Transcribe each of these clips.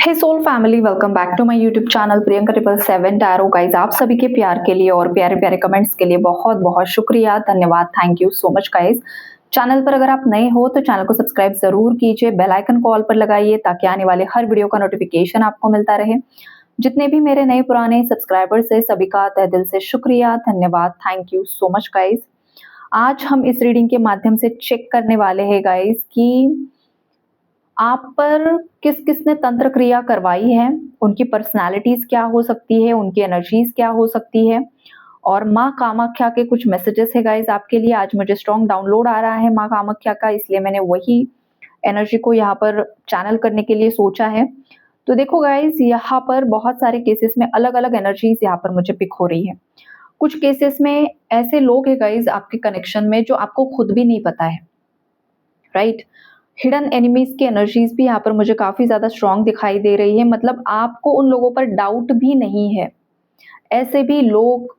Hey soul family, welcome back to my YouTube channel Priyanka 777 tarot. Guys, आप सभी के प्यार के लिए और प्यारे प्यारे कमेंट्स के लिए बहुत बहुत शुक्रिया, धन्यवाद, thank you so much guys. Channel पर अगर आप नए हो तो चैनल को सब्सक्राइब जरूर कीजिए, बेल आइकन को ऑल पर लगाइए ताकि आने वाले हर वीडियो का नोटिफिकेशन आपको मिलता रहे। जितने भी मेरे नए पुराने सब्सक्राइबर्स है सभी का तहे दिल से शुक्रिया, धन्यवाद, thank you so much guys. आज हम इस रीडिंग के माध्यम से चेक करने वाले हैं गाइज कि आप पर किस किसने तंत्र क्रिया करवाई है, उनकी पर्सनालिटीज क्या हो सकती है, उनकी एनर्जीज क्या हो सकती है, और माँ कामाख्या के कुछ मैसेजेस है गाइज आपके लिए। आज मुझे स्ट्रॉन्ग डाउनलोड आ रहा है माँ कामाख्या का, इसलिए मैंने वही एनर्जी को यहाँ पर चैनल करने के लिए सोचा है। तो देखो गाइज, यहाँ पर बहुत सारे केसेस में अलग अलग एनर्जीज यहाँ पर मुझे पिक हो रही है। कुछ केसेस में ऐसे लोग है गाइज आपके कनेक्शन में जो आपको खुद भी नहीं पता है, राइट। हिडन एनिमीज की एनर्जीज भी यहाँ पर मुझे काफी ज्यादा स्ट्रांग दिखाई दे रही है, मतलब आपको उन लोगों पर डाउट भी नहीं है। ऐसे भी लोग,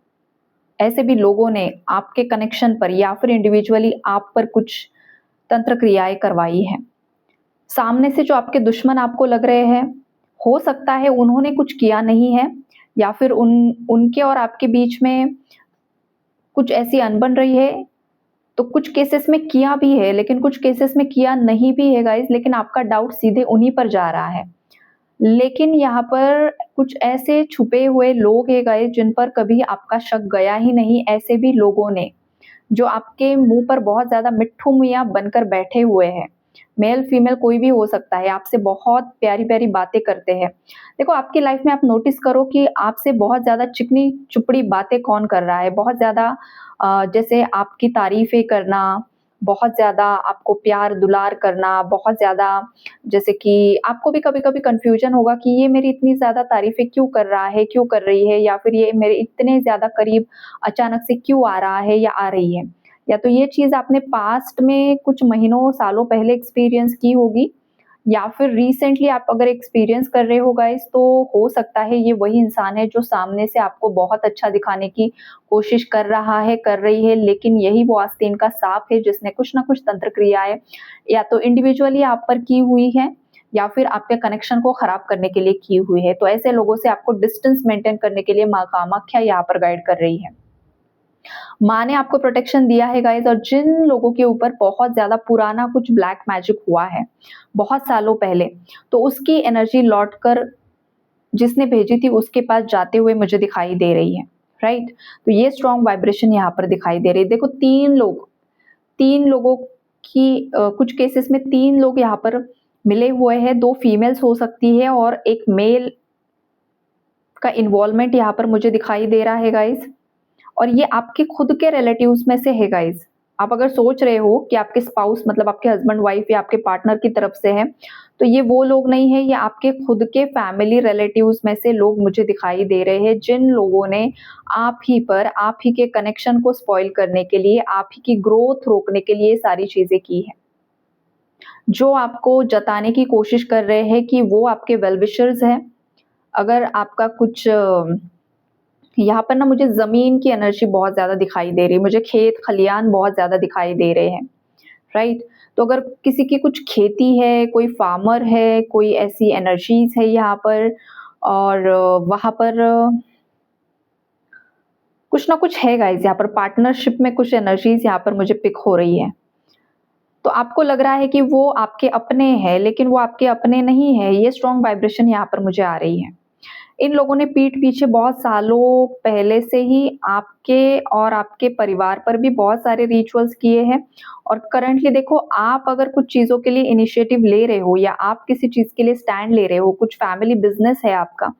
ऐसे भी लोगों ने आपके कनेक्शन पर या फिर इंडिविजुअली आप पर कुछ तंत्र क्रियाएं करवाई है। सामने से जो आपके दुश्मन आपको लग रहे हैं, हो सकता है उन्होंने कुछ किया नहीं है, या फिर उनके और आपके बीच में कुछ ऐसी अनबन रही है। तो कुछ केसेस में किया भी है, लेकिन कुछ केसेस में किया नहीं भी है गाइज, लेकिन आपका डाउट सीधे उन्हीं पर जा रहा है। लेकिन यहाँ पर कुछ ऐसे छुपे हुए लोग हैं गाइज जिन पर कभी आपका शक गया ही नहीं। ऐसे भी लोगों ने जो आपके मुंह पर बहुत ज्यादा मिट्ठू मियाँ बनकर बैठे हुए हैं, मेल फीमेल कोई भी हो सकता है, आपसे बहुत प्यारी प्यारी बातें करते हैं। देखो, आपकी लाइफ में आप नोटिस करो कि आपसे बहुत ज्यादा चिकनी चुपड़ी बातें कौन कर रहा है। बहुत ज्यादा जैसे आपकी तारीफें करना, बहुत ज्यादा आपको प्यार दुलार करना, बहुत ज्यादा जैसे कि आपको भी कभी कभी कंफ्यूजन होगा कि ये मेरी इतनी ज्यादा तारीफें क्यों कर रहा है, क्यों कर रही है, या फिर ये मेरे इतने ज्यादा करीब अचानक से क्यों आ रहा है या आ रही है। या तो ये चीज आपने पास्ट में कुछ महीनों सालों पहले एक्सपीरियंस की होगी, या फिर रिसेंटली आप अगर एक्सपीरियंस कर रहे हो गाइस, तो हो सकता है ये वही इंसान है जो सामने से आपको बहुत अच्छा दिखाने की कोशिश कर रहा है, कर रही है, लेकिन यही वो आस्तीन का सांप है जिसने कुछ ना कुछ तंत्र क्रियाएं या तो इंडिविजुअली आप पर की हुई है, या फिर आपके कनेक्शन को खराब करने के लिए की हुई है। तो ऐसे लोगों से आपको डिस्टेंस मेंटेन करने के लिए माँ कामाख्या यहाँ पर गाइड कर रही है। माँ ने आपको प्रोटेक्शन दिया है गाइस, और जिन लोगों के ऊपर बहुत ज्यादा पुराना कुछ ब्लैक मैजिक हुआ है बहुत सालों पहले, तो उसकी एनर्जी लौटकर जिसने भेजी थी उसके पास जाते हुए मुझे दिखाई दे रही है, राइट। तो ये स्ट्रॉन्ग वाइब्रेशन यहाँ पर दिखाई दे रही है। देखो, तीन लोगों की कुछ केसेस में तीन लोग यहाँ पर मिले हुए हैं। दो फीमेल्स हो सकती है और एक मेल का इन्वॉल्वमेंट यहाँ पर मुझे दिखाई दे रहा है गाइस। और ये आपके खुद के रिलेटिव्स में से है गाइज। आप अगर सोच रहे हो कि आपके स्पाउस मतलब आपके हस्बैंड वाइफ या आपके पार्टनर की तरफ से है, तो ये वो लोग नहीं है, ये आपके खुद के फैमिली रिलेटिव्स में से लोग मुझे दिखाई दे रहे हैं, जिन लोगों ने आप ही पर, आप ही के कनेक्शन को स्पॉइल करने के लिए, आप ही की ग्रोथ रोकने के लिए सारी चीजें की है। जो आपको जताने की कोशिश कर रहे हैं कि वो आपके वेल विशर्स हैं। अगर आपका कुछ यहाँ पर ना मुझे जमीन की एनर्जी बहुत ज्यादा दिखाई दे रही है, मुझे खेत खलियान बहुत ज्यादा दिखाई दे रहे हैं, राइट। तो अगर किसी की कुछ खेती है, कोई फार्मर है, कोई ऐसी एनर्जीज है यहाँ पर, और वहां पर कुछ ना कुछ है गाइज, यहाँ पर पार्टनरशिप में कुछ एनर्जीज यहाँ पर मुझे पिक हो रही है। तो आपको लग रहा है कि वो आपके अपने हैं, लेकिन वो आपके अपने नहीं है। ये स्ट्रॉन्ग वाइब्रेशन यहाँ पर मुझे आ रही है। इन लोगों ने पीठ पीछे बहुत सालों पहले से ही आपके और आपके परिवार पर भी बहुत सारे रिचुअल्स किए हैं। और करंटली देखो, आप अगर कुछ चीजों के लिए इनिशिएटिव ले रहे हो या आप किसी चीज के लिए स्टैंड ले रहे हो, कुछ फैमिली बिजनेस है आपका,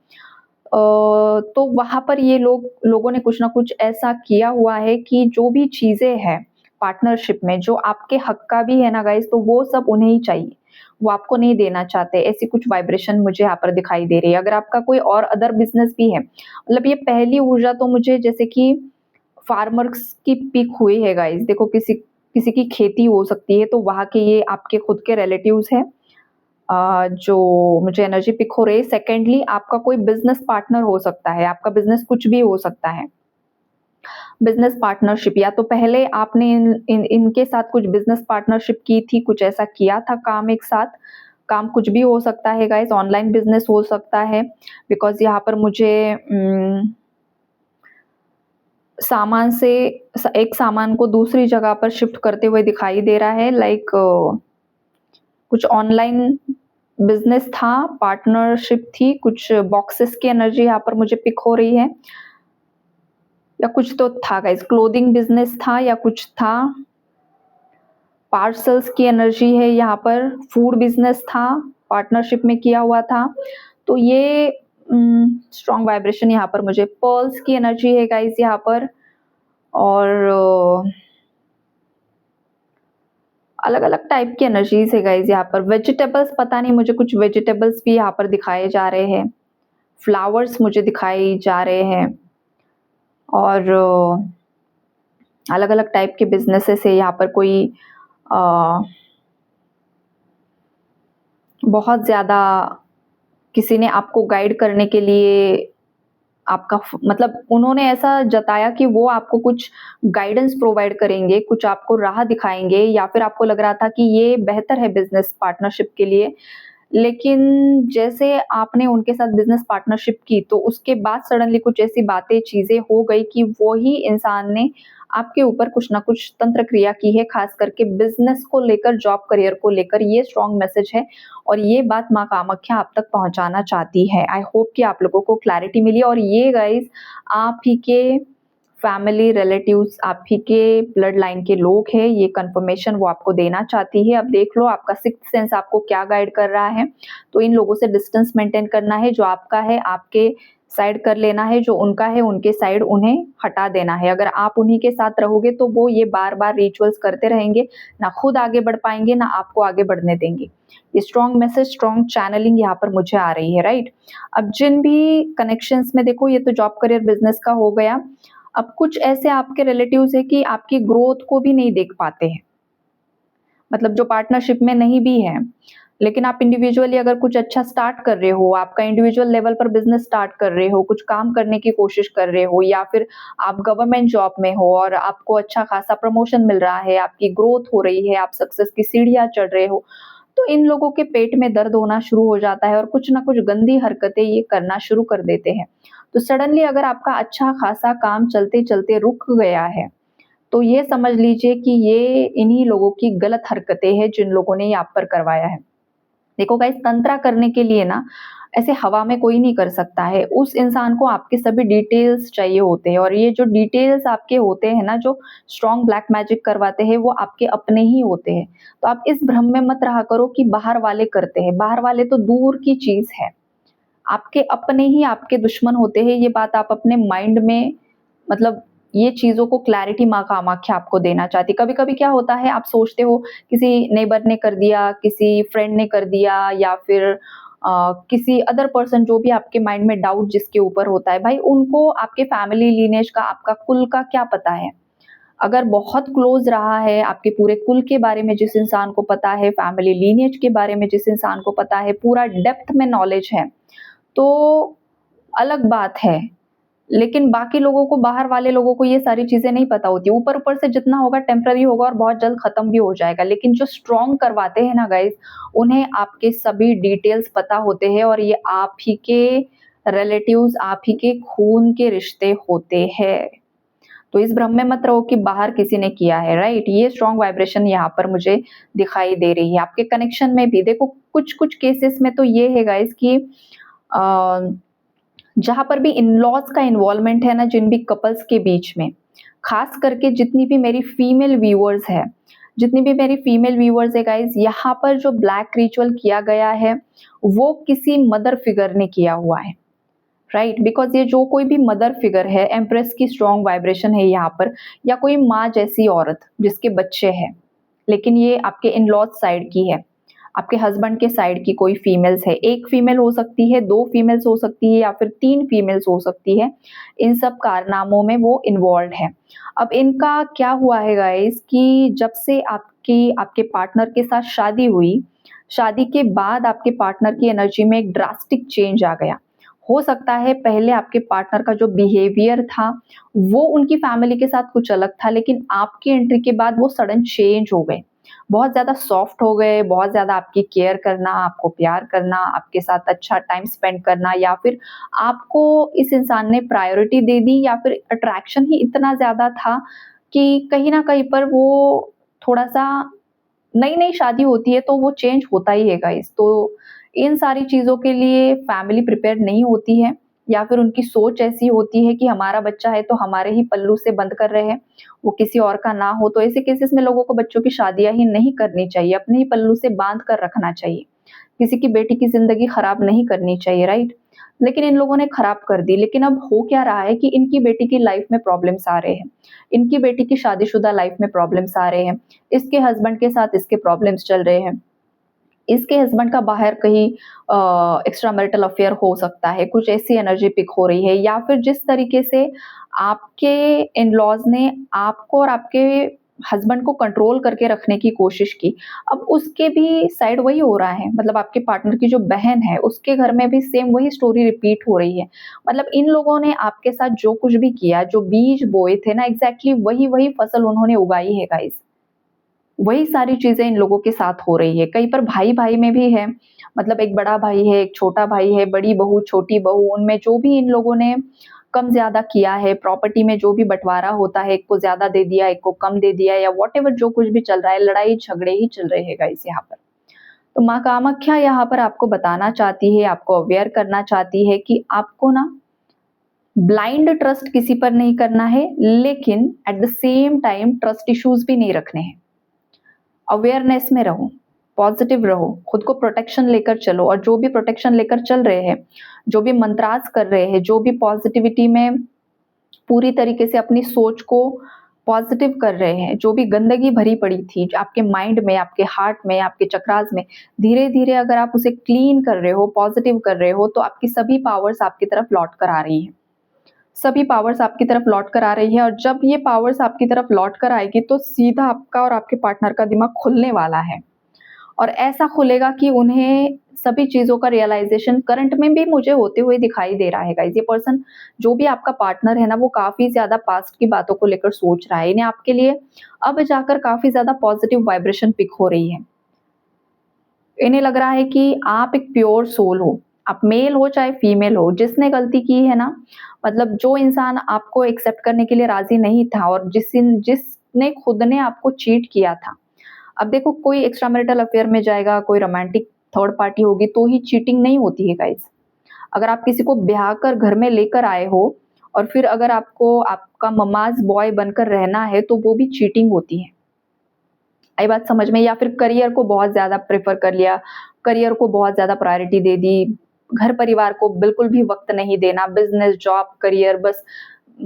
तो वहां पर ये लोगों ने कुछ ना कुछ ऐसा किया हुआ है कि जो भी चीजें हैं पार्टनरशिप में जो आपके हक का भी है ना गाइस, तो वो सब उन्हें ही चाहिए, वो आपको नहीं देना चाहते। ऐसी कुछ वाइब्रेशन मुझे यहाँ पर दिखाई दे रही है। अगर आपका कोई और अदर बिजनेस भी है, मतलब ये पहली ऊर्जा तो मुझे जैसे कि फार्मर्स की पिक हुई है गाइस। देखो, किसी किसी की खेती हो सकती है, तो वहां के ये आपके खुद के रिलेटिव्स हैं जो मुझे एनर्जी पिक हो रही है। सेकेंडली, आपका कोई बिजनेस पार्टनर हो सकता है, आपका बिजनेस कुछ भी हो सकता है, बिजनेस पार्टनरशिप, या तो पहले आपने इनके साथ कुछ बिजनेस पार्टनरशिप की थी, कुछ ऐसा किया था काम एक साथ, काम कुछ भी हो सकता है गाइस, ऑनलाइन बिजनेस हो सकता है, बिकॉज यहाँ पर मुझे सामान से एक सामान को दूसरी जगह पर शिफ्ट करते हुए दिखाई दे रहा है। लाइक कुछ ऑनलाइन बिजनेस था, पार्टनरशिप थी, कुछ बॉक्सेस की एनर्जी यहाँ पर मुझे पिक हो रही है, या कुछ तो था गाइस, क्लोथिंग बिजनेस था या कुछ था, पार्सल्स की एनर्जी है यहाँ पर, फूड बिजनेस था, पार्टनरशिप में किया हुआ था। तो ये स्ट्रॉन्ग वाइब्रेशन यहाँ पर मुझे, पर्ल्स की एनर्जी है गाइस यहाँ पर, और अलग अलग टाइप की एनर्जीज है गाइस यहाँ पर। वेजिटेबल्स, पता नहीं मुझे कुछ वेजिटेबल्स भी यहाँ पर दिखाए जा रहे हैं, फ्लावर्स मुझे दिखाई जा रहे हैं, और अलग अलग टाइप के बिजनेसेस है यहाँ पर। कोई बहुत ज़्यादा किसी ने आपको गाइड करने के लिए आपका मतलब उन्होंने ऐसा जताया कि वो आपको कुछ गाइडेंस प्रोवाइड करेंगे, कुछ आपको राह दिखाएंगे, या फिर आपको लग रहा था कि ये बेहतर है बिजनेस पार्टनरशिप के लिए, लेकिन जैसे आपने उनके साथ बिजनेस पार्टनरशिप की तो उसके बाद सडनली कुछ ऐसी बातें चीजें हो गई कि वो ही इंसान ने आपके ऊपर कुछ ना कुछ तंत्र क्रिया की है, खास करके बिजनेस को लेकर, जॉब करियर को लेकर। ये स्ट्रॉन्ग मैसेज है और ये बात माँ कामाख्या आप तक पहुंचाना चाहती है। आई होप कि आप लोगों को क्लैरिटी मिली, और ये गाइज आप ही के फैमिली रिलेटिव्स, आप ही के ब्लड लाइन के लोग हैं, ये कंफर्मेशन वो आपको देना चाहती है। अब देख लो आपका सिक्स्थ सेंस आपको क्या गाइड कर रहा है। तो इन लोगों से डिस्टेंस मेंटेन करना है, जो आपका है आपके साइड कर लेना है, जो उनका है उनके साइड उन्हें हटा देना है। अगर आप उन्हीं के साथ रहोगे तो वो ये बार बार रिचुअल्स करते रहेंगे, ना खुद आगे बढ़ पाएंगे ना आपको आगे बढ़ने देंगे। ये स्ट्रॉन्ग मैसेज, स्ट्रॉन्ग चैनलिंग यहाँ पर मुझे आ रही है, राइट। अब जिन भी कनेक्शंस में देखो, ये तो जॉब करियर बिजनेस का हो गया। अब कुछ ऐसे आपके रिलेटिव्स है कि आपकी ग्रोथ को भी नहीं देख पाते हैं, मतलब जो पार्टनरशिप में नहीं भी है, लेकिन आप इंडिविजुअली अगर कुछ अच्छा स्टार्ट कर रहे हो, आपका इंडिविजुअल लेवल पर बिजनेस स्टार्ट कर रहे हो, कुछ काम करने की कोशिश कर रहे हो, या फिर आप गवर्नमेंट जॉब में हो और आपको अच्छा खासा प्रमोशन मिल रहा है, आपकी ग्रोथ हो रही है, आप सक्सेस की सीढ़ियां चढ़ रहे हो, तो इन लोगों के पेट में दर्द होना शुरू हो जाता है और कुछ ना कुछ गंदी हरकतें ये करना शुरू कर देते हैं। तो सडनली अगर आपका अच्छा खासा काम चलते चलते रुक गया है, तो ये समझ लीजिए कि ये इन्हीं लोगों की गलत हरकतें हैं जिन लोगों ने ये आप पर करवाया है। देखो गाइस, तंत्रा करने के लिए ना ऐसे हवा में कोई नहीं कर सकता है, उस इंसान को आपके सभी डिटेल्स चाहिए होते हैं, और ये जो डिटेल्स आपके होते हैं ना, जो स्ट्रॉन्ग ब्लैक मैजिक करवाते हैं, वो आपके अपने ही होते हैं। तो आप इस भ्रम में मत रहा करो कि बाहर वाले करते हैं, बाहर वाले तो दूर की चीज है, आपके अपने ही आपके दुश्मन होते हैं। ये बात आप अपने माइंड में, मतलब ये चीजों को क्लैरिटी माँ कामाख्या आपको देना चाहती। कभी कभी क्या होता है, आप सोचते हो किसी नेबर ने कर दिया, किसी फ्रेंड ने कर दिया, या फिर किसी अदर पर्सन, जो भी आपके माइंड में डाउट जिसके ऊपर होता है, भाई उनको आपके फैमिली लीनेज का, आपका कुल का क्या पता है। अगर बहुत क्लोज रहा है, आपके पूरे कुल के बारे में जिस इंसान को पता है, फैमिली लीनेज के बारे में जिस इंसान को पता है, पूरा डेप्थ में नॉलेज है, तो अलग बात है। लेकिन बाकी लोगों को, बाहर वाले लोगों को ये सारी चीजें नहीं पता होती। ऊपर ऊपर से जितना होगा टेम्पररी होगा और बहुत जल्द खत्म भी हो जाएगा, लेकिन जो स्ट्रॉन्ग करवाते हैं ना गाइस, उन्हें आपके सभी डिटेल्स पता होते हैं, और ये आप ही के रिलेटिव्स, आप ही के खून के रिश्ते होते हैं। तो इस भ्रम में मत रहो कि बाहर किसी ने किया है, राइट। ये स्ट्रॉन्ग वाइब्रेशन यहाँ पर मुझे दिखाई दे रही है। आपके कनेक्शन में भी देखो, कुछ कुछ केसेस में तो ये है गाइस कि जहां पर भी इन-लॉज का इन्वॉल्वमेंट है ना, जिन भी कपल्स के बीच में, खास करके जितनी भी मेरी फीमेल व्यूअर्स है, जितनी भी मेरी फीमेल व्यूअर्स है गाइस, यहाँ पर जो ब्लैक रिचुअल किया गया है वो किसी मदर फिगर ने किया हुआ है, राइट। बिकॉज ये जो कोई भी मदर फिगर है, एम्प्रेस की स्ट्रॉन्ग वाइब्रेशन है यहाँ पर, या कोई माँ जैसी औरत जिसके बच्चे हैं, लेकिन ये आपके इन लॉज साइड की है, आपके हस्बैंड के साइड की कोई फीमेल्स है। एक फीमेल हो सकती है, दो फीमेल्स हो सकती है, या फिर तीन फीमेल्स हो सकती है। इन सब कारनामों में वो इन्वॉल्व है। अब इनका क्या हुआ है गाइस कि जब से आपके पार्टनर के साथ शादी हुई, शादी के बाद आपके पार्टनर की एनर्जी में एक ड्रास्टिक चेंज आ गया। हो सकता है पहले आपके पार्टनर का जो बिहेवियर था वो उनकी फैमिली के साथ कुछ अलग था, लेकिन आपकी एंट्री के बाद वो सडन चेंज हो गए। बहुत ज़्यादा सॉफ्ट हो गए, बहुत ज़्यादा आपकी केयर करना, आपको प्यार करना, आपके साथ अच्छा टाइम स्पेंड करना, या फिर आपको इस इंसान ने प्रायोरिटी दे दी, या फिर अट्रैक्शन ही इतना ज़्यादा था कि कहीं न कहीं पर वो थोड़ा-सा, नई-नई शादी होती है तो वो चेंज होता ही है गाइस। तो इन सारी चीज़ों के लिए फैमिली प्रिपेयर्ड नहीं होती है, या फिर उनकी सोच ऐसी होती है कि हमारा बच्चा है तो हमारे ही पल्लू से बंद कर रहे हैं, वो किसी और का ना हो। तो ऐसे केसेस में लोगों को बच्चों की शादियाँ ही नहीं करनी चाहिए, अपने ही पल्लू से बाँध कर रखना चाहिए। किसी की बेटी की ज़िंदगी खराब नहीं करनी चाहिए, राइट? लेकिन इन लोगों ने खराब कर दी। लेकिन अब हो क्या रहा है कि इनकी बेटी की लाइफ़ में प्रॉब्लम्स आ रहे हैं। इनकी बेटी की शादीशुदा लाइफ़ में प्रॉब्लम्स आ रहे हैं। इसके हस्बैंड के साथ इसके प्रॉब्लम्स चल रहे हैं। इसके हस्बैंड का बाहर कहीं एक्स्ट्रा मैरिटल अफेयर हो सकता है, कुछ ऐसी एनर्जी पिक हो रही है, या फिर जिस तरीके से आपके इन-लॉज़ ने आपको और आपके हस्बैंड को कंट्रोल करके रखने की कोशिश की, अब उसके भी साइड वही हो रहा है। मतलब आपके पार्टनर की जो बहन है, उसके घर में भी सेम वही स्टोरी रिपीट हो रही है। मतलब इन लोगों ने आपके साथ जो कुछ भी किया, जो बीज बोए थे ना, एग्ज़ैक्टली वही-वही फसल उन्होंने उगाई है गाइज़। वही सारी चीज़ें इन लोगों के साथ हो रही है। कहीं पर भाई-भाई में भी है, मतलब एक बड़ा भाई है, एक छोटा भाई है, बड़ी बहू, छोटी बहू, उनमें जो भी इन लोगों ने कम-ज़्यादा किया है, प्रॉपर्टी में जो भी बँटवारा होता है, एक को ज़्यादा दे दिया, एक को कम दे दिया, या व्हाटएवर जो कुछ भी चल रहा है, लड़ाई-झगड़े ही चल रहे हैं गाइस यहाँ पर। तो माँ कामाख्या यहाँ पर आपको बताना चाहती है, आपको अवेयर करना चाहती है कि आपको ना ब्लाइंड ट्रस्ट किसी पर नहीं करना है, लेकिन at the same time trust issues भी नहीं रखने हैं। अवेयरनेस में रहो, पॉजिटिव रहो, खुद को प्रोटेक्शन लेकर चलो, और जो भी प्रोटेक्शन लेकर चल रहे हैं, जो भी मंत्रास कर रहे हैं, जो भी पॉजिटिविटी में पूरी तरीके से अपनी सोच को पॉजिटिव कर रहे हैं, जो भी गंदगी भरी पड़ी थी जो आपके माइंड में, आपके हार्ट में, आपके चक्रास में, धीरे-धीरे अगर आप उसे क्लीन कर रहे हो, पॉजिटिव कर रहे हो, तो आपकी सभी पावर्स आपकी तरफ लौट कर आ रही हैं। सभी पावर्स आपकी तरफ लौट कर आ रही है, और जब ये पावर्स आपकी तरफ लौट कर आएगी तो सीधा आपका और आपके पार्टनर का दिमाग खुलने वाला है, और ऐसा खुलेगा कि उन्हें सभी चीज़ों का रियलाइज़ेशन करंट में भी मुझे होते हुए दिखाई दे रहा है गाइज़। ये पर्सन, जो भी आपका पार्टनर है ना, वो काफ़ी ज़्यादा पास्ट की बातों को लेकर सोच रहा है। इन्हें आपके लिए अब जाकर काफ़ी ज़्यादा पॉजिटिव वाइब्रेशन पिक हो रही है। इन्हें लग रहा है कि आप एक प्योर सोल हो, आप मेल हो चाहे फीमेल हो, जिसने गलती की है ना, मतलब जो इंसान आपको एक्सेप्ट करने के लिए राज़ी नहीं था, और जिसने खुद ने आपको चीट किया था। अब देखो, कोई एक्स्ट्रा मैरिटल अफेयर में जाएगा, कोई रोमांटिक थर्ड पार्टी होगी तो ही चीटिंग नहीं होती है गाइज़। अगर आप किसी को ब्याह कर घर में लेकर आए हो, और फिर अगर आपको आपका मम्माज़ बॉय बनकर रहना है, तो वो भी चीटिंग होती है। आई बात समझ में? या फिर करियर को बहुत ज़्यादा प्रेफ़र कर लिया, करियर को बहुत ज़्यादा प्रायोरिटी दे दी, घर-परिवार को बिल्कुल भी वक़्त नहीं देना, बिज़नेस, जॉब, करियर, बस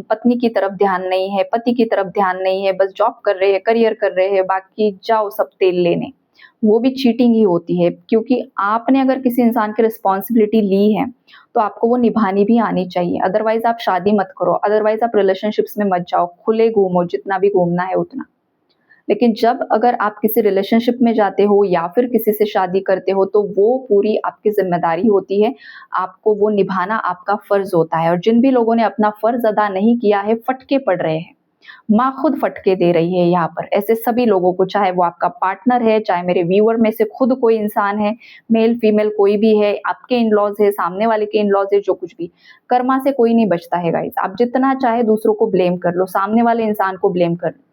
पत्नी की तरफ ध्यान नहीं है, पति की तरफ ध्यान नहीं है, बस जॉब कर रहे हैं, करियर कर रहे हैं, बाकी जाओ सब तेल लेने। वो भी चीटिंग ही होती है, क्योंकि आपने अगर किसी इंसान की रिस्पॉन्सिबिलिटी ली है, तो आपको वो निभानी भी आनी चाहिए। अदरवाइज़ आप शादी मत करो, अदरवाइज़ आप रिलेशनशिप्स में मत जाओ, खुले घूमो जितना भी घूमना है उतना। लेकिन जब अगर आप किसी रिलेशनशिप में जाते हो, या फिर किसी से शादी करते हो, तो वो पूरी आपकी ज़िम्मेदारी होती है। आपको वो निभाना आपका फ़र्ज़ होता है, और जिन भी लोगों ने अपना फ़र्ज़ अदा नहीं किया है, फटके पड़ रहे हैं। माँ खुद फटके दे रही है यहाँ पर, ऐसे सभी लोगों को, चाहे वो आपका पार्टनर है, चाहे मेरे व्यूअर में से खुद कोई इंसान है, मेल, फीमेल कोई भी है, आपके इन-लॉज़ है, सामने वाले के इन-लॉज़ है, जो कुछ भी। कर्मा से कोई नहीं बचता है गाइज़। आप जितना चाहे दूसरों को ब्लेम कर लो, सामने वाले इंसान को ब्लेम कर लो।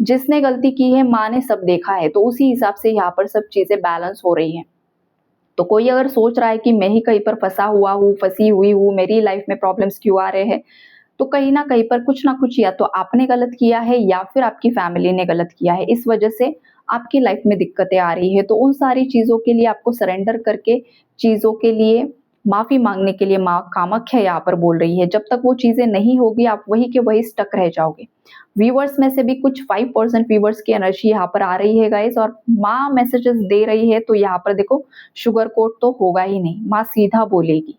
जिसने गलती की है, माँ ने सब देखा है, तो उसी हिसाब से यहाँ पर सब चीज़ें बैलेंस हो रही हैं। तो कोई अगर सोच रहा है कि मैं ही कहीं पर फँसा हुआ हूँ, फँसी हुई हूँ, मेरी लाइफ़ में प्रॉब्लम्स क्यों आ रहे हैं, तो कहीं न कहीं पर कुछ न कुछ या तो आपने गलत किया है, या फिर आपकी फैमिली ने गलत किया है। इस वजह से आपकी लाइफ़ में दिक्कतें आ रही हैं। तो उन सारी चीज़ों के लिए आपको सरेंडर करके, चीज़ों के लिए माफ़ी माँगने के लिए माँ कामाख्या यहाँ पर बोल रही है। जब तक वो चीज़ें नहीं होगी, आप वहीं के वहीं स्टक रह जाओगे। व्यूअर्स में से भी कुछ 5% व्यूअर्स की एनर्जी यहाँ पर आ रही है गाइस, और माँ मैसेजेस दे रही है, तो यहाँ पर देखो शुगर कोट तो होगा ही नहीं, माँ सीधा बोलेगी।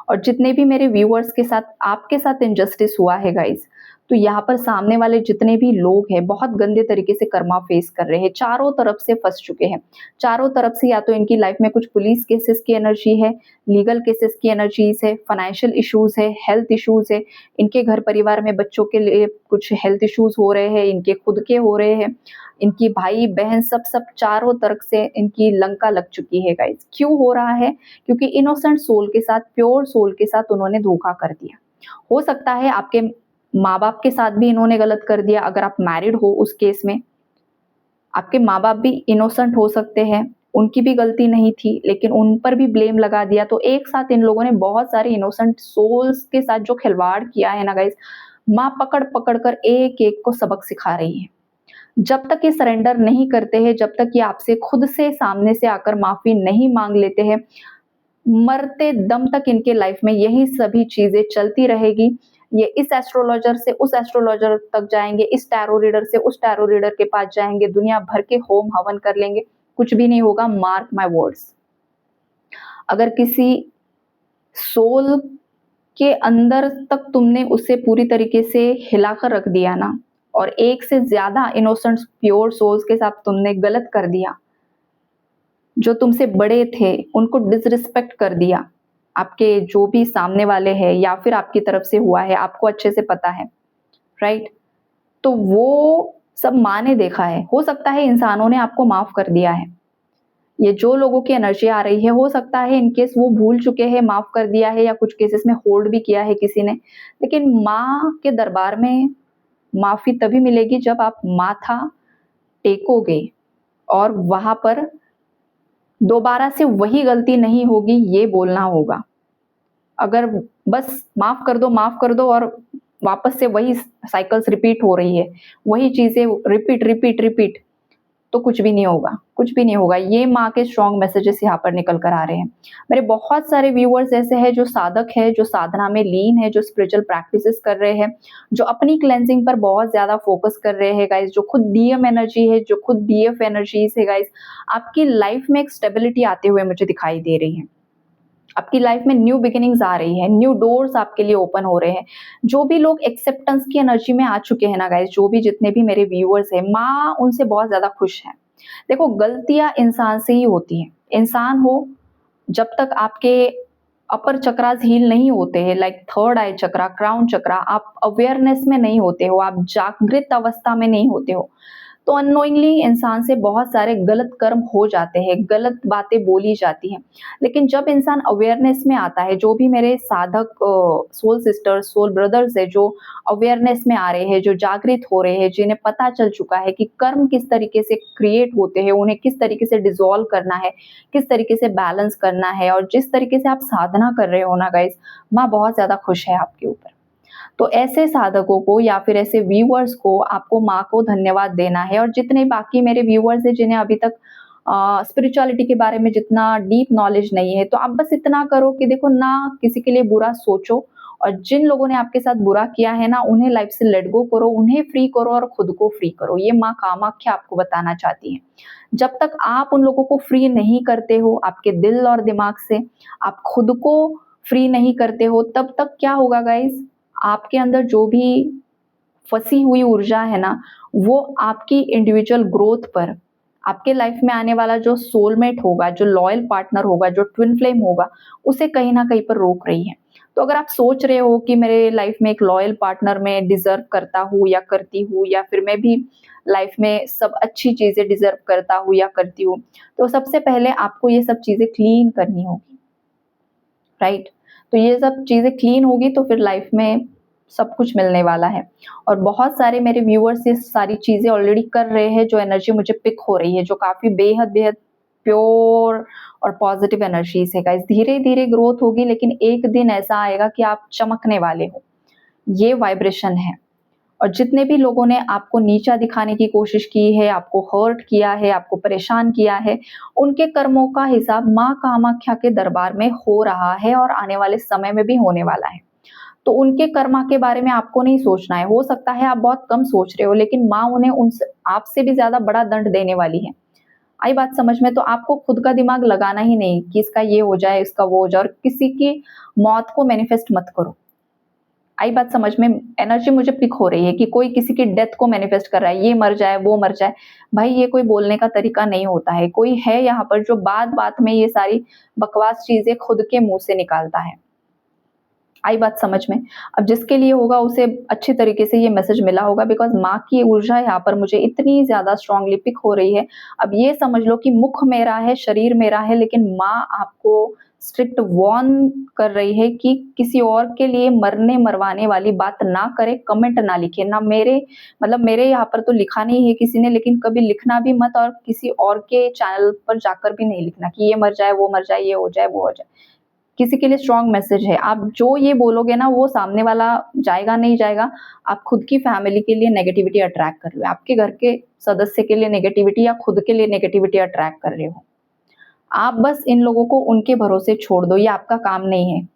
और जितने भी मेरे व्यूअर्स के साथ आपके साथ इनजस्टिस हुआ है गाइस, तो यहाँ पर सामने वाले जितने भी लोग हैं बहुत गंदे तरीके से कर्मा फेस कर रहे हैं, चारों तरफ से फंस चुके हैं। चारों तरफ से या तो इनकी लाइफ में कुछ पुलिस केसेस की एनर्जी है, लीगल केसेस की एनर्जीज है, फाइनेंशियल इश्यूज है, हेल्थ इश्यूज है, इनके घर परिवार में बच्चों के लिए कुछ हेल्थ इश्यूज हो रहे हैं, इनके खुद के हो रहे हैं, इनकी भाई बहन सब सब चारों तरफ से इनकी लंका लग चुकी है गाइस। क्यों हो रहा है? क्योंकि इनोसेंट सोल के साथ, प्योर सोल के साथ उन्होंने धोखा कर दिया। हो सकता है आपके माँ बाप के साथ भी इन्होंने गलत कर दिया। अगर आप मैरिड हो उस केस में आपके माँ बाप भी इनोसेंट हो सकते हैं, उनकी भी गलती नहीं थी, लेकिन उन पर भी ब्लेम लगा दिया। तो एक साथ इन लोगों ने बहुत सारे इनोसेंट सोल्स के साथ जो खिलवाड़ किया है ना गाइस, माँ पकड़ पकड़ कर एक एक को सबक सिखा रही है। जब तक ये सरेंडर नहीं करते हैं, जब तक ये आपसे खुद से सामने से आकर माफी नहीं मांग लेते हैं, मरते दम तक इनके लाइफ में यही सभी चीजें चलती रहेगी। ये इस एस्ट्रोलॉजर से उस एस्ट्रोलॉजर तक जाएंगे, इस टैरो रीडर से उस टैरो रीडर के पास जाएंगे, दुनिया भर के होम हवन कर लेंगे, कुछ भी नहीं होगा। Mark my words. अगर किसी सोल के अंदर तक तुमने उसे पूरी तरीके से हिलाकर रख दिया ना, और एक से ज्यादा इनोसेंट प्योर सोल्स के साथ तुमने गलत कर दिया, जो तुमसे बड़े थे उनको डिसरिस्पेक्ट कर दिया, आपके जो भी सामने वाले हैं या फिर आपकी तरफ से हुआ है, आपको अच्छे से पता है, राइट? तो वो सब माँ ने देखा है। हो सकता है इंसानों ने आपको माफ कर दिया है। ये जो लोगों की एनर्जी आ रही है, हो सकता है इनकेस वो भूल चुके हैं, माफ कर दिया है, या कुछ केसेस में होल्ड भी किया है किसी ने। लेकिन माँ के दरबार में माफी तभी मिलेगी जब आप माथा टेकोगे और वहां पर दोबारा से वही गलती नहीं होगी ये बोलना होगा। अगर बस माफ कर दो और वापस से वही साइकिल्स रिपीट हो रही है, वही चीजें रिपीट रिपीट रिपीट, तो कुछ भी नहीं होगा, कुछ भी नहीं होगा। ये माँ के स्ट्रॉन्ग मैसेजेस यहाँ पर निकल कर आ रहे हैं। मेरे बहुत सारे व्यूअर्स ऐसे हैं जो साधक है, जो साधना में लीन है, जो स्पिरिचुअल प्रैक्टिसेस कर रहे हैं, जो अपनी क्लेंजिंग पर बहुत ज्यादा फोकस कर रहे हैं गाइस, जो खुद डीएम एनर्जी है, जो खुद बीएफ एनर्जीज है गाइस। आपकी लाइफ में एक स्टेबिलिटी आते हुए मुझे दिखाई दे रही है। आपकी लाइफ में न्यू बिगिनिंग्स आ रही है, न्यू डोर्स आपके लिए ओपन हो रहे हैं। जो भी लोग एक्सेप्टेंस की एनर्जी में आ चुके हैं ना गाइस, जो भी जितने भी मेरे व्यूअर्स हैं, माँ उनसे बहुत ज्यादा खुश है। देखो, गलतियां इंसान से ही होती हैं। इंसान हो, जब तक आपके अपर चक्रास हील नहीं होते हैं, लाइक थर्ड आई चक्रा, क्राउन चक्रा, आप अवेयरनेस में नहीं होते हो, आप जागृत अवस्था में नहीं होते हो, तो अननोइंगली इंसान से बहुत सारे गलत कर्म हो जाते हैं, गलत बातें बोली जाती हैं। लेकिन जब इंसान अवेयरनेस में आता है, जो भी मेरे साधक सोल सिस्टर्स, सोल ब्रदर्स है, जो अवेयरनेस में आ रहे हैं, जो जागृत हो रहे हैं, जिन्हें पता चल चुका है कि कर्म किस तरीके से क्रिएट होते हैं, उन्हें किस तरीके से डिसॉल्व करना है, किस तरीके से बैलेंस करना है, और जिस तरीके से आप साधना कर रहे हो ना गाइस, माँ बहुत ज्यादा खुश है आपके ऊपर। तो ऐसे साधकों को या फिर ऐसे व्यूअर्स को आपको माँ को धन्यवाद देना है। और जितने बाकी मेरे व्यूअर्स हैं जिन्हें अभी तक स्पिरिचुअलिटी के बारे में जितना डीप नॉलेज नहीं है, तो आप बस इतना करो कि देखो, ना किसी के लिए बुरा सोचो, और जिन लोगों ने आपके साथ बुरा किया है ना, उन्हें लाइफ से लेट गो करो, उन्हें फ्री करो और खुद को फ्री करो। ये माँ कामाख्या आपको बताना चाहती है। जब तक आप उन लोगों को फ्री नहीं करते हो आपके दिल और दिमाग से, आप खुद को फ्री नहीं करते हो, तब तक क्या होगा गाइस, आपके अंदर जो भी फंसी हुई ऊर्जा है ना, वो आपकी इंडिविजुअल ग्रोथ पर, आपके लाइफ में आने वाला जो सोलमेट होगा, जो लॉयल पार्टनर होगा, जो ट्विन फ्लेम होगा, उसे कहीं ना कहीं पर रोक रही है। तो अगर आप सोच रहे हो कि मेरे लाइफ में एक लॉयल पार्टनर मैं डिजर्व करता हूँ या करती हूँ, या फिर मैं भी लाइफ में सब अच्छी चीजें डिजर्व करता हूँ या करती हूँ, तो सबसे पहले आपको ये सब चीजें क्लीन करनी होगी, राइट? तो ये सब चीजें क्लीन होगी तो फिर लाइफ में सब कुछ मिलने वाला है। और बहुत सारे मेरे व्यूअर्स ये सारी चीजें ऑलरेडी कर रहे हैं, जो एनर्जी मुझे पिक हो रही है, जो काफी बेहद बेहद प्योर और पॉजिटिव एनर्जीज है गाइस। धीरे धीरे ग्रोथ होगी, लेकिन एक दिन ऐसा आएगा कि आप चमकने वाले हो। ये वाइब्रेशन है। और जितने भी लोगों ने आपको नीचा दिखाने की कोशिश की है, आपको हर्ट किया है, आपको परेशान किया है, उनके कर्मों का हिसाब माँ कामाख्या के दरबार में हो रहा है और आने वाले समय में भी होने वाला है। तो उनके कर्मा के बारे में आपको नहीं सोचना है। हो सकता है आप बहुत कम सोच रहे हो, लेकिन माँ उन्हें उनसे आपसे भी ज्यादा बड़ा दंड देने वाली है। आई बात समझ में? तो आपको खुद का दिमाग लगाना ही नहीं कि इसका ये हो जाए, इसका वो हो जाए, और किसी की मौत को मैनिफेस्ट मत करो। आई बात समझ में? एनर्जी मुझे पिक हो रही है कि कोई किसी की डेथ को मैनिफेस्ट कर रहा है, ये मर जाए, वो मर जाए। भाई ये कोई बोलने का तरीका नहीं होता है। कोई है यहाँ पर जो बात-बात में ये सारी बकवास चीज़ें खुद के मुँह से निकालता है। आई बात समझ में? अब जिसके लिए होगा उसे अच्छी तरीके से ये मैसेज मिला होगा, बिकॉज़ माँ की ऊर्जा यहाँ पर मुझे इतनी ज़्यादा स्ट्रॉन्गली पिक हो रही है। अब ये समझ लो कि मुख मेरा है, शरीर मेरा है, लेकिन माँ आपको स्ट्रिक्ट वार्न कर रही है कि किसी और के लिए मरने-मरवाने वाली बात ना करें, कमेंट ना लिखें। ना मेरे मतलब मेरे यहाँ पर तो लिखा नहीं है किसी ने, लेकिन कभी लिखना भी मत, और किसी और के चैनल पर जाकर भी नहीं लिखना कि ये मर जाए, वो मर जाए, ये हो जाए, वो हो जाए। किसी के लिए स्ट्रॉन्ग मैसेज है। आप जो ये बोलोगे ना वो सामने वाला जाएगा नहीं जाएगा, आप खुद की फैमिली के लिए नेगेटिविटी अट्रैक्ट कर रहे हो। आपके घर के सदस्य के लिए नेगेटिविटी या खुद के लिए नेगेटिविटी अट्रैक्ट कर रहे हो। आप बस इन लोगों को उनके भरोसे छोड़ दो, ये आपका काम नहीं है।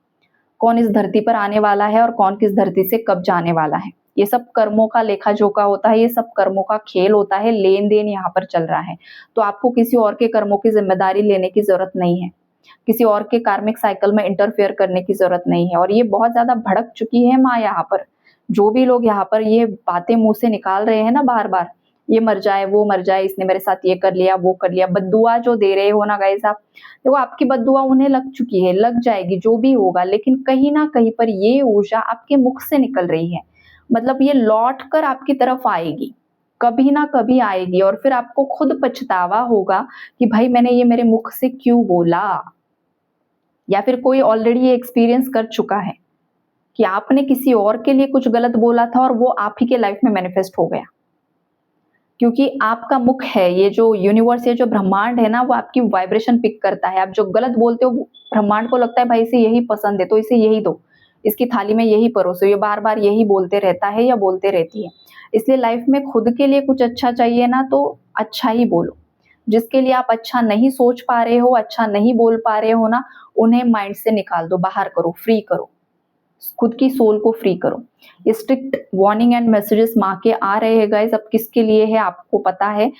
कौन इस धरती पर आने वाला है और कौन किस धरती से कब जाने वाला है। ये सब कर्मों का लेखा-जोखा होता है, ये सब कर्मों का खेल होता है, लेन-देन यहाँ पर चल रहा है। तो आपको किसी और के कर्मों की ज़िम्मेदारी लेने की ज़रूरत नहीं है। किसी और के कार्मिक साइकिल में इंटरफेयर करने की ज़रूरत नहीं है, और ये बहुत ज़्यादा भड़क चुकी है माँ यहाँ पर। जो भी लोग यहाँ पर ये बातें मुँह से निकाल रहे हैं ना बार-बार, ये मर जाए, वो मर जाए, इसने मेरे साथ ये कर लिया, वो कर लिया, बद्दुआ जो दे रहे हो ना गाइज़ आप, देखो आपकी बद्दुआ उन्हें लग चुकी है, लग जाएगी, जो भी होगा, लेकिन कहीं न कहीं पर ये ऊर्जा आपके मुख से निकल रही है। मतलब ये लौट कर आपकी तरफ आएगी, कभी ना कभी आएगी, और फिर आपको खुद पछतावा होगा कि भाई मैंने ये मेरे मुख से क्यों बोला? या फिर कोई ऑलरेडी ये एक्सपीरियंस कर चुका है कि आपने किसी और के लिए कुछ गलत बोला था और वो आप ही के लाइफ में मैनिफेस्ट हो गया। क्योंकि आपका मुख है, ये जो यूनिवर्स, ये जो ब्रह्मांड है ना, वो आपकी वाइब्रेशन पिक करता है। आप जो गलत बोलते हो ब्रह्मांड को लगता है भाई इसे यही पसंद है तो इसे यही दो, इसकी थाली में यही परोसो, ये बार-बार यही बोलते रहता है या बोलते रहती है। इसलिए लाइफ में खुद के लिए कुछ अच्छा चाहिए ना, तो अच्छा ही बोलो। जिसके लिए आप अच्छा नहीं सोच पा रहे हो, अच्छा नहीं बोल पा रहे हो ना, उन्हें माइंड से निकाल दो, बाहर करो, फ्री करो। खुद की सोल को फ्री करो। ये स्ट्रिक्ट वार्निंग एंड मैसेजेस माँ के आ रहे हैं गाइस, अब किसके लिए है आपको पता है।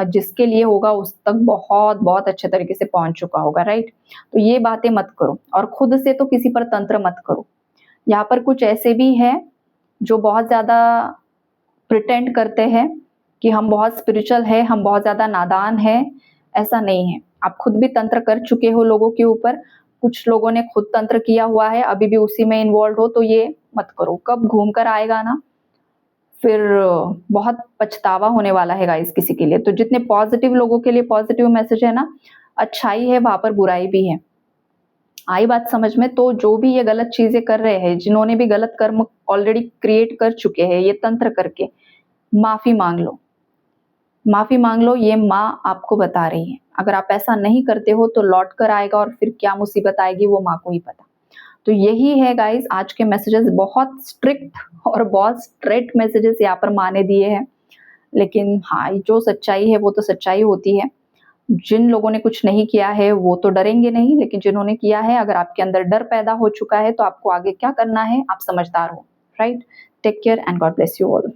जिसके लिए होगा उस तक बहुत बहुत अच्छे तरीके से पहुंच चुका होगा, राइट। तो ये बातें मत करो, और खुद से तो किसी पर तंत्र मत करो। यहाँ पर कुछ ऐसे भी हैं जो बहुत ज्यादा प्रिटेंड करते हैं कि हम बहुत स्पिरिचुअल है, हम बहुत ज्यादा नादान है। ऐसा नहीं है, आप खुद भी तंत्र कर चुके हो लोगों के ऊपर। कुछ लोगों ने खुद तंत्र किया हुआ है, अभी भी उसी में इन्वॉल्व हो, तो ये मत करो। कब घूम कर आएगा ना, फिर बहुत पछतावा होने वाला है गाइस किसी के लिए। तो जितने पॉजिटिव लोगों के लिए पॉजिटिव मैसेज है ना, अच्छाई है वहां पर बुराई भी है। आई बात समझ में? तो जो भी ये गलत चीजें कर रहे हैं, जिन्होंने भी गलत कर्म ऑलरेडी क्रिएट कर चुके हैं ये तंत्र करके, माफी मांग लो, माफी मांग लो। ये माँ आपको बता रही है, अगर आप ऐसा नहीं करते हो तो लौट कर आएगा, और फिर क्या मुसीबत आएगी वो माँ को ही पता। तो यही है गाइस आज के मैसेजेस, बहुत स्ट्रिक्ट और बहुत स्ट्रेट मैसेजेस यहाँ पर माँ ने दिए हैं। लेकिन हाँ, जो सच्चाई है वो तो सच्चाई होती है। जिन लोगों ने कुछ नहीं किया है वो तो डरेंगे नहीं, लेकिन जिन्होंने किया है, अगर आपके अंदर डर पैदा हो चुका है तो आपको आगे क्या करना है, आप समझदार हो, right. Take care and God bless you all.